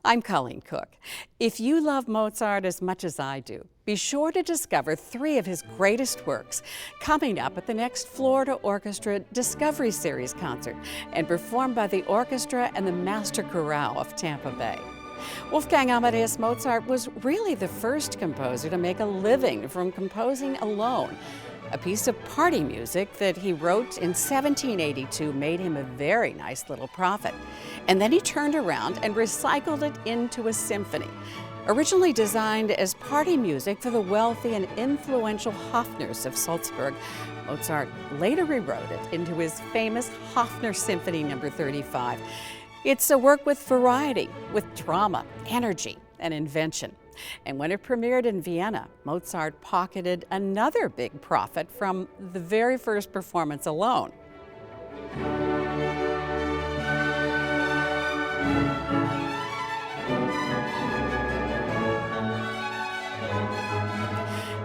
I'm Colleen Cook. If you love Mozart as much as I do, be sure to discover 3 of his greatest works coming up at the next Florida Orchestra Discovery Series concert and performed by the Orchestra and the Master Chorale of Tampa Bay. Wolfgang Amadeus Mozart was really the first composer to make a living from composing alone. A piece of party music that he wrote in 1782 made him a very nice little profit. And then he turned around and recycled it into a symphony. Originally designed as party music for the wealthy and influential Haffners of Salzburg, Mozart later rewrote it into his famous Haffner Symphony No. 35. It's a work with variety, with drama, energy, and invention. And when it premiered in Vienna, Mozart pocketed another big profit from the very first performance alone.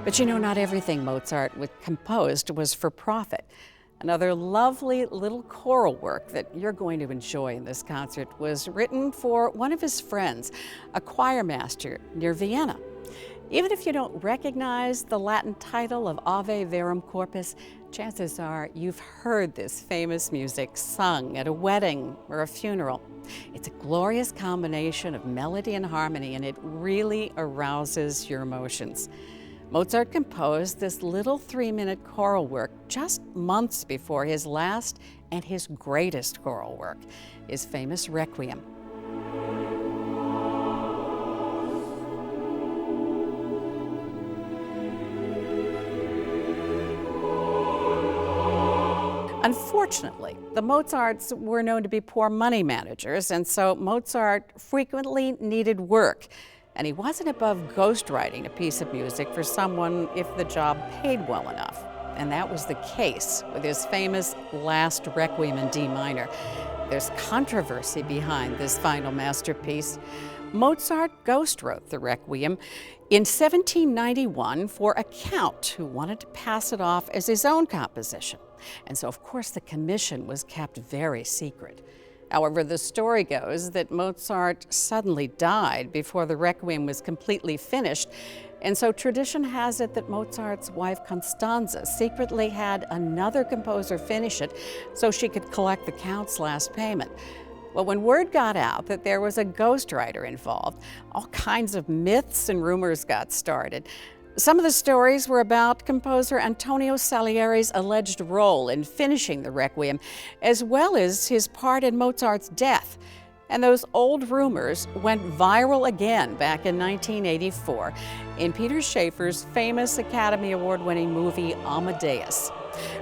But you know, not everything Mozart composed was for profit. Another lovely little choral work that you're going to enjoy in this concert was written for one of his friends, a choir master near Vienna. Even if you don't recognize the Latin title of Ave Verum Corpus, chances are you've heard this famous music sung at a wedding or a funeral. It's a glorious combination of melody and harmony, and it really arouses your emotions. Mozart composed this little 3-minute choral work just months before his last and his greatest choral work, his famous Requiem. Unfortunately, the Mozarts were known to be poor money managers, and so Mozart frequently needed work. And he wasn't above ghostwriting a piece of music for someone if the job paid well enough. And that was the case with his famous last Requiem in D minor. There's controversy behind this final masterpiece. Mozart ghostwrote the Requiem in 1791 for a count who wanted to pass it off as his own composition. And so, of course, the commission was kept very secret. However, the story goes that Mozart suddenly died before the Requiem was completely finished, and so tradition has it that Mozart's wife Constanza secretly had another composer finish it so she could collect the Count's last payment. Well, when word got out that there was a ghostwriter involved, all kinds of myths and rumors got started. Some of the stories were about composer Antonio Salieri's alleged role in finishing the Requiem, as well as his part in Mozart's death. And those old rumors went viral again back in 1984 in Peter Shaffer's famous Academy Award-winning movie Amadeus.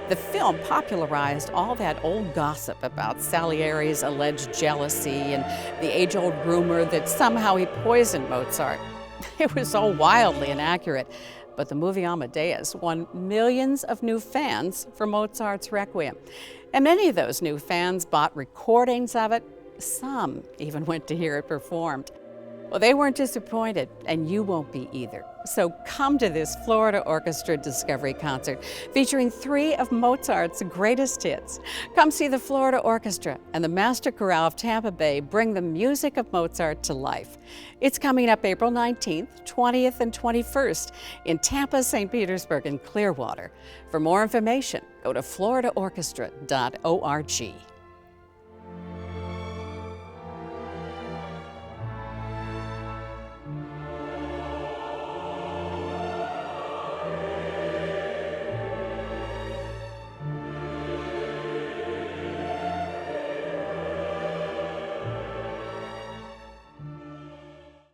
The film popularized all that old gossip about Salieri's alleged jealousy and the age-old rumor that somehow he poisoned Mozart. It was all wildly inaccurate, but the movie Amadeus won millions of new fans for Mozart's Requiem. And many of those new fans bought recordings of it. Some even went to hear it performed. Well, they weren't disappointed, and you won't be either. So come to this Florida Orchestra Discovery concert featuring 3 of Mozart's greatest hits. Come see the Florida Orchestra and the Master Chorale of Tampa Bay bring the music of Mozart to life. It's coming up April 19th, 20th, and 21st in Tampa, St. Petersburg, and Clearwater. For more information, go to floridaorchestra.org.